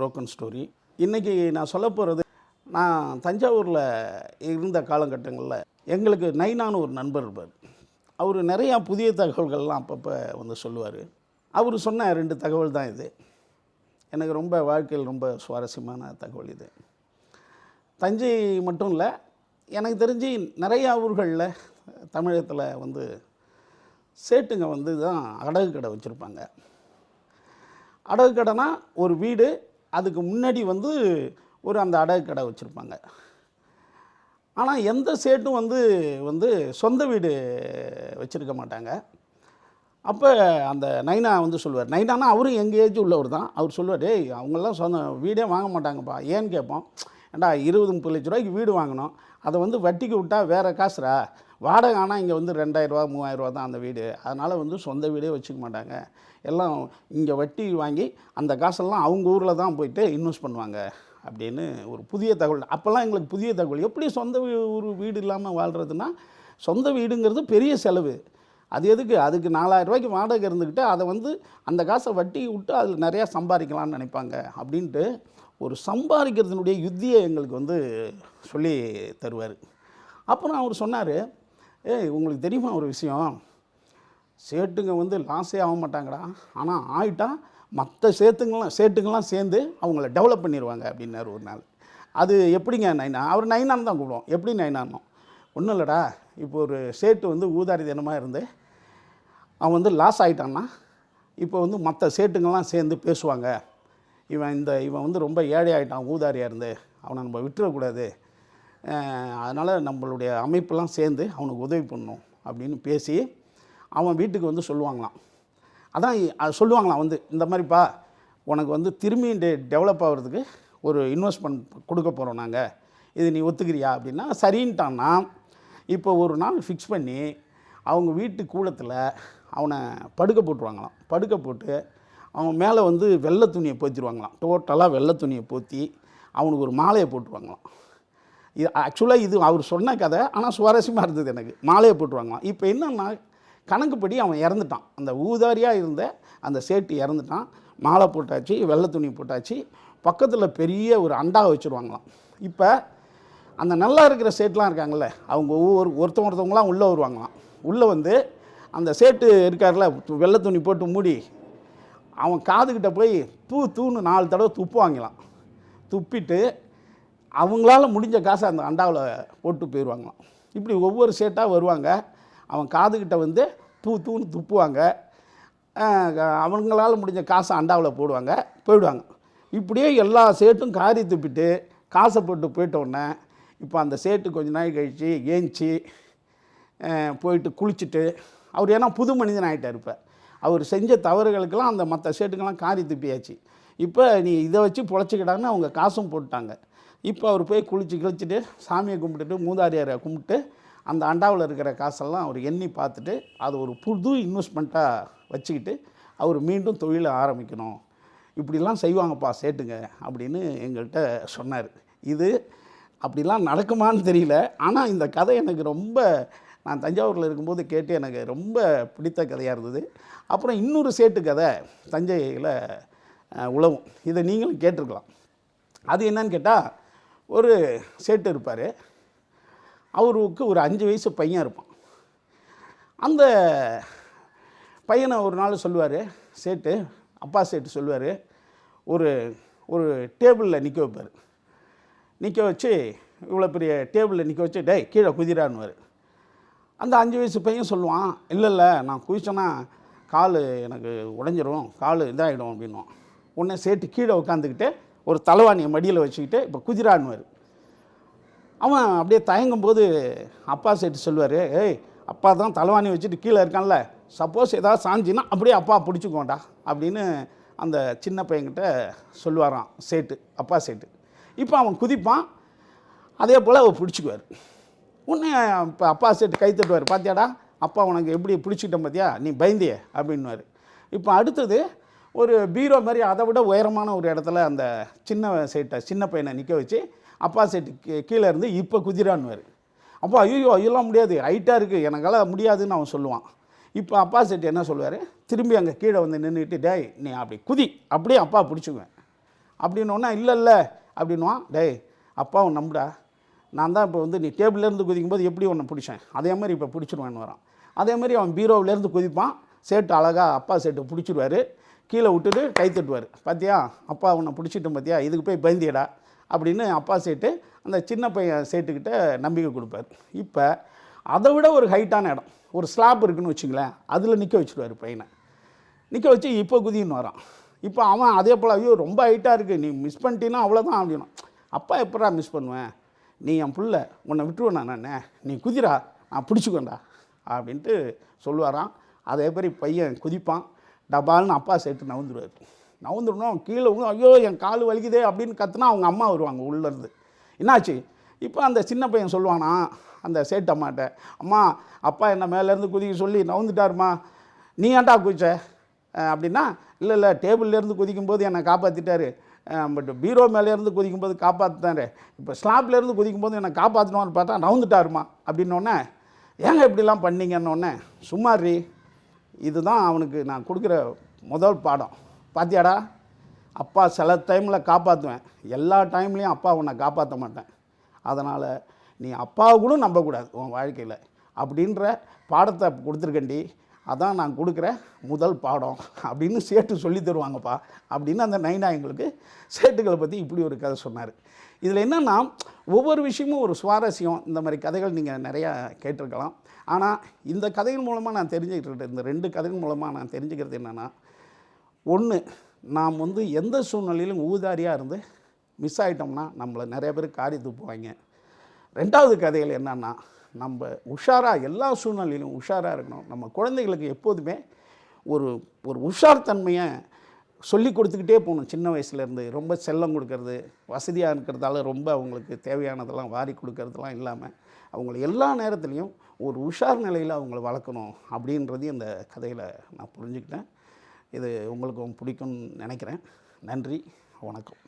Broken story. இன்றைக்கி நான் சொல்ல போகிறது, நான் தஞ்சாவூரில் இருந்த காலகட்டங்களில் எங்களுக்கு நைனான்னு ஒரு நண்பர் இருப்பார். அவர் நிறையா புதிய தகவல்கள்லாம் அப்பப்போ வந்து சொல்லுவார். அவர் சொன்ன 2 தகவல் தான் இது. எனக்கு ரொம்ப வாழ்க்கையில் ரொம்ப சுவாரஸ்யமான தகவல் இது. தஞ்சை மட்டும் இல்லை, எனக்கு தெரிஞ்சு நிறையா ஊர்களில் தமிழகத்தில் வந்து சேட்டுங்க வந்து தான் அடகு கடை வச்சுருப்பாங்க. அடகு கடைனா ஒரு வீடு, அதுக்கு முன்னாடி வந்து ஒரு அந்த அடகு கடை வச்சுருப்பாங்க. ஆனால் எந்த சேட்டும் வந்து சொந்த வீடு வச்சுருக்க மாட்டாங்க. அப்போ அந்த நைனா வந்து சொல்லுவார். நைனானா அவரும் எங்கள் ஏஜ் உள்ளவர் தான். அவர் சொல்லுவார், டேய் அவங்கெல்லாம் சொந்த வீடே வாங்க மாட்டாங்கப்பா. ஏன்னு கேட்போம். ஏண்டா 20-30 லட்ச ரூபாய்க்கு வீடு வாங்கணும், அதை வந்து வட்டிக்கு விட்டால் வேறு காசுரா. வாடகை ஆனால் இங்கே வந்து 2000 ரூபா 3000 ரூபா தான் அந்த வீடு. அதனால் வந்து சொந்த வீடே வச்சுக்க மாட்டாங்க. எல்லாம் இங்கே வட்டி வாங்கி அந்த காசெல்லாம் அவங்க ஊரில் தான் போயிட்டு இன்வெஸ்ட் பண்ணுவாங்க அப்படின்னு ஒரு புதிய தகவல். அப்போல்லாம் எங்களுக்கு புதிய தகவல். எப்படி சொந்த ஒரு வீடு இல்லாமல் வாழ்கிறதுனா, சொந்த வீடுங்கிறது பெரிய செலவு. அது எதுக்கு? அதுக்கு 4000 ரூபாய்க்கு வாடகை இருந்துக்கிட்டு அதை வந்து அந்த காசை வட்டி விட்டு அதில் நிறையா சம்பாதிக்கலாம்னு நினைப்பாங்க. அப்படின்ட்டு ஒரு சம்பாதிக்கிறதுனுடைய யுத்தியை எங்களுக்கு வந்து சொல்லி தருவார். அப்புறம் அவர் சொன்னார், ஏய் உங்களுக்கு தெரியுமா ஒரு விஷயம், சேட்டுங்க வந்து லாஸே ஆக மாட்டாங்கடா, ஆனால் ஆகிட்டா மற்ற சேட்டுங்கெல்லாம் சேர்ந்து அவங்கள டெவலப் பண்ணிடுவாங்க அப்படின்னாரு ஒரு நாள். அது எப்படிங்க நைனா? அவர் நைனான்னு தான் கூப்பிடுவோம். எப்படி நைனானோம்? ஒன்றும் இல்லைடா, இப்போ ஒரு சேட்டு வந்து ஊதாரி தினமாக இருந்து அவன் வந்து லாஸ் ஆகிட்டான்னா, இப்போ வந்து மற்ற சேட்டுங்கெல்லாம் சேர்ந்து பேசுவாங்க, இவன் வந்து ரொம்ப ஏழை ஆகிட்டான் ஊதாரியாக இருந்து, அவனை நம்ம விட்டுறக்கூடாது, அதனால் நம்மளுடைய அமைப்பெல்லாம் சேர்ந்து அவனுக்கு உதவி பண்ணணும் அப்படின்னு பேசி அவன் வீட்டுக்கு வந்து சொல்லுவாங்களாம். அதான் அது சொல்லுவாங்களாம் வந்து, இந்த மாதிரிப்பா உனக்கு வந்து திரும்பி டெவலப் ஆகிறதுக்கு ஒரு இன்வெஸ்ட்மெண்ட் கொடுக்க போகிறோம் நாங்கள், இது நீ ஒத்துக்கிறியா அப்படின்னா சரின்ட்டான்னா, இப்போ ஒரு நாள் ஃபிக்ஸ் பண்ணி அவங்க வீட்டு கூடத்தில் அவனை படுக்க போட்டுருவாங்களாம். படுக்க போட்டு அவன் மேலே வந்து வெள்ளை துணியை போத்திடுவாங்களாம். டோட்டலாக வெள்ளை துணியை போற்றி அவனுக்கு ஒரு மாலையை போட்டுருவாங்களாம். இது ஆக்சுவலாக இது அவர் சொன்ன கதை, ஆனால் சுவாரஸ்யமாக இருந்தது எனக்கு. மாலையை போட்டுருவாங்களாம். இப்போ என்னன்னா, கணக்குப்படி அவன் இறந்துட்டான். அந்த ஊதாரியாக இருந்த அந்த சேட்டு இறந்துட்டான். மாலை போட்டாச்சு, வெள்ளை துணி போட்டாச்சு, பக்கத்தில் பெரிய ஒரு அண்டா வச்சுருவாங்களாம். இப்போ அந்த நல்லா இருக்கிற சேட்லாம் இருக்காங்கள்ல, அவங்க ஒருத்தவங்களாம் உள்ளே வருவாங்களாம். உள்ளே வந்து அந்த சேட்டு இருக்கார்ல, வெள்ளை துணி போட்டு மூடி, அவன் காதுகிட்ட போய் தூன்னு 4 தடவை துப்புவாங்களாம். துப்பிட்டு அவங்களால முடிஞ்ச காசை அந்த அண்டாவில் போட்டு போயிடுவாங்களாம். இப்படி ஒவ்வொரு சேட்டாக வருவாங்க. அவன் காதுகிட்ட வந்து தூன்னு துப்புவாங்க. அவங்களால முடிஞ்ச காசை அண்டாவில் போயிடுவாங்க. இப்படியே எல்லா சேட்டும் காரி துப்பிட்டு காசை போட்டு போயிட்டோடனே, இப்போ அந்த சேட்டு கொஞ்ச நாள் கழித்து ஏஞ்சி போயிட்டு குளிச்சுட்டு, அவர் ஏன்னா புது மனிதன் ஆகிட்டார். இப்போ அவர் செஞ்ச தவறுகளுக்கெல்லாம் அந்த மற்ற சேட்டுக்கெல்லாம் காரி துப்பியாச்சு. இப்போ நீ இதை வச்சு பொழைச்சிக்கிட்டான்னு அவங்க காசும் போட்டாங்க. இப்போ அவர் போய் குளிச்சுட்டு சாமியை கும்பிட்டுட்டு மூதாரியாரை கும்பிட்டு அந்த அண்டாவில் இருக்கிற காசெல்லாம் அவர் எண்ணி பார்த்துட்டு அது ஒரு புது இன்வெஸ்ட்மெண்ட்டாக வச்சுக்கிட்டு அவர் மீண்டும் தொழிலை ஆரம்பிக்கணும். இப்படிலாம் செய்வாங்கப்பா சேட்டுங்க அப்படின்னு எங்கள்கிட்ட சொன்னார். இது அப்படிலாம் நடக்குமான்னு தெரியல. ஆனால் இந்த கதை எனக்கு ரொம்ப, நான் தஞ்சாவூரில் இருக்கும்போது கேட்டு எனக்கு ரொம்ப பிடித்த கதையாக இருந்தது. அப்புறம் இன்னொரு சேட்டு கதை தஞ்சையில் உலவும். இதை நீங்களும் கேட்டிருக்கலாம். அது என்னன்னு கேட்டால், ஒரு சேட்டு இருப்பார். அவருக்கு ஒரு 5 வயசு பையன் இருப்பான். அந்த பையனை ஒரு நாள் சொல்லுவார் சேட்டு, அப்பா சேட்டு சொல்லுவார், ஒரு டேபிளில் நிற்க வைப்பார். நிற்க வச்சு, இவ்வளோ பெரிய டேபிளில் நிற்க வச்சு, டேய் கீழே குதிரான்னுவார். அந்த 5 வயசு பையன் சொல்லுவான், இல்லை நான் குதிச்சேன்னா கால் எனக்கு உடைஞ்சிரும், கால் இதாகிடும் அப்படின்வான். உடனே சேட்டு கீழே உட்காந்துக்கிட்டு ஒரு தலைவாணியை மடியில் வச்சுக்கிட்டு இப்போ குதிரான்னுவார். அவன் அப்படியே தயங்கும்போது அப்பா சேட்டு சொல்லுவார், ஏய் அப்பா தான் தலைவாணி வச்சுட்டு கீழே இருக்கான்ல, சப்போஸ் ஏதாவது சாஞ்சின்னா அப்படியே அப்பா பிடிச்சிக்கோண்டா அப்படின்னு அந்த சின்ன பையன்கிட்ட சொல்லுவாராம் சேட்டு, அப்பா சேட்டு. இப்போ அவன் குதிப்பான், அதே போல் அவர் பிடிச்சிக்குவார். உடனே இப்போ அப்பா சேட்டு கை தட்டுவார், பார்த்தியாடா அப்பா உனக்கு எப்படி பிடிச்சிக்கிட்டேன் பார்த்தியா, நீ பயந்தியே அப்படின்வார். இப்போ அடுத்தது ஒரு பீரோ மாதிரி அதை விட உயரமான ஒரு இடத்துல அந்த சின்ன பையனை நிற்க வச்சு அப்பா சேட்டு கீழே இருந்து இப்போ குதிரான்னுவார். அப்போ ஐயோ ஐயெல்லாம் முடியாது, ஹைட்டாக இருக்குது, எனக்கெல்லாம் முடியாதுன்னு அவன் சொல்லுவான். இப்போ அப்பா சேட்டு என்ன சொல்லுவார், திரும்பி அங்கே கீழே வந்து நின்றுக்கிட்டு, டேய் நீ அப்படி குதி, அப்படியே அப்பா பிடிச்சிக்குவேன். அப்படின்னோடனே இல்லை அப்படின்வான். டேய் அப்பாவை நம்புடா, நான் தான் இப்போ வந்து நீ டேபிள்லேருந்து குதிக்கும்போது எப்படி உன்னை பிடிச்சேன் அதே மாதிரி இப்போ பிடிச்சிருவேன்னு வரான். அதே மாதிரி அவன் பீரோவிலேருந்து குதிப்பான். சேட்டு அழகாக அப்பா சேட்டு பிடிச்சிடுவார், கீழே விட்டுட்டு கை தட்டுவார். பார்த்தியா அப்பா உன்னை பிடிச்சிட்டோம் பார்த்தியா, இதுக்கு போய் பயந்தியடா அப்படின்னு அப்பா சேட்டு அந்த சின்ன பையன் சேட்டுக்கிட்ட நம்பிக்கை கொடுப்பார். இப்போ அதை விட ஒரு ஹைட்டான இடம், ஒரு ஸ்லாப் இருக்குதுன்னு வச்சுங்களேன், அதில் நிற்க வச்சுடுவார் பையனை. நிற்க வச்சு இப்போ குதின்னு வரான். இப்போ அவன் அதே போல் ஐயோ ரொம்ப ஹைட்டாக இருக்குது, நீ மிஸ் பண்ணிட்டீன்னா அவ்வளோதான் அப்படின்னா. அப்பா எப்படா மிஸ் பண்ணுவேன், நீ என் புள்ள, உன்னை விட்டுருவேண்ணா நான், நீ குதிரா நான் பிடிச்சிக்கோண்டா அப்படின்ட்டு சொல்லுவாரான். அதே மாதிரி பையன் குதிப்பான். டபால்னு அப்பா சேட்டு நவுந்துடணும் கீழே ஐயோ என் கால் வலிக்குதே அப்படின்னு கற்றுனா அவங்க அம்மா வருவாங்க உள்ளேருந்து. என்னாச்சு? இப்போ அந்த சின்ன பையன் சொல்லுவானா அந்த சேட்டு அம்மாட்ட, அம்மா அப்பா என்ன மேலேருந்து குதிக்க சொல்லி நவுந்துட்டாருமா, நீ ஏன்டா குதிச்ச அப்படின்னா, இல்லை டேபிள்லேருந்து குதிக்கும்போது என்னை காப்பாற்றிட்டாரு, பட் பீரோ மேலேருந்து குதிக்கும்போது காப்பாற்றிட்டாரு, இப்போ ஸ்லாப்லேருந்து குதிக்கும்போது என்னை காப்பாற்றணும்னு பார்த்தா நவுந்துட்டாருமா அப்படின்னோடனே, ஏங்க இப்படிலாம் பண்ணீங்கன்னொடனே, சும்மாரி இதுதான் அவனுக்கு நான் கொடுக்குற முதல் பாடம். பாத்தியாடா அப்பா சில டைமில் காப்பாற்றுவேன், எல்லா டைம்லேயும் அப்பா உன்னை காப்பாற்ற மாட்டேன், அதனால் நீ அப்பாவை கூட நம்பக்கூடாது உன் வாழ்க்கையில் அப்படின்ற பாடத்தை கொடுத்துருக்கண்டி, அதான் நான் கொடுக்குற முதல் பாடம் அப்படின்னு சேட்டு சொல்லி தருவாங்கப்பா அப்படின்னு அந்த நைனா எங்களுக்கு சேட்டுகளை பற்றி இப்படி ஒரு கதை சொன்னார். இதில் என்னென்னா ஒவ்வொரு விஷயமும் ஒரு சுவாரஸ்யம். இந்த மாதிரி கதைகள் நீங்கள் நிறையா கேட்டிருக்கலாம். ஆனால் இந்த கதைகள் மூலமாக நான் தெரிஞ்சுக்கிட்டு, இந்த 2 கதைகள் மூலமாக நான் தெரிஞ்சுக்கிறது என்னென்னா, ஒன்று, நாம் வந்து எந்த சூழ்நிலையிலும் ஊதாரியாக இருந்து மிஸ் ஆகிட்டோம்னா நம்மளை நிறைய பேர் காரி துப்புவாங்க. 2வது கதைகள் என்னென்னா, நம்ம உஷாராக எல்லா சூழ்நிலையிலும் உஷாராக இருக்கணும். நம்ம குழந்தைகளுக்கு எப்போதுமே ஒரு ஒரு உஷார் தன்மையை சொல்லி கொடுத்துக்கிட்டே போகணும். சின்ன வயசுலேருந்து ரொம்ப செல்லம் கொடுக்கறது, வசதியாக இருக்கிறதால ரொம்ப அவங்களுக்கு தேவையானதெல்லாம் வாரி கொடுக்கறதெல்லாம் இல்லாமல் அவங்கள எல்லா நேரத்துலையும் ஒரு உஷார் நிலையில் அவங்கள வளர்க்கணும் அப்படின்றது இந்த கதையில் நான் புரிஞ்சுக்கிட்டேன். இது உங்களுக்கும் பிடிக்கும்னு நினைக்கிறேன். நன்றி, வணக்கம்.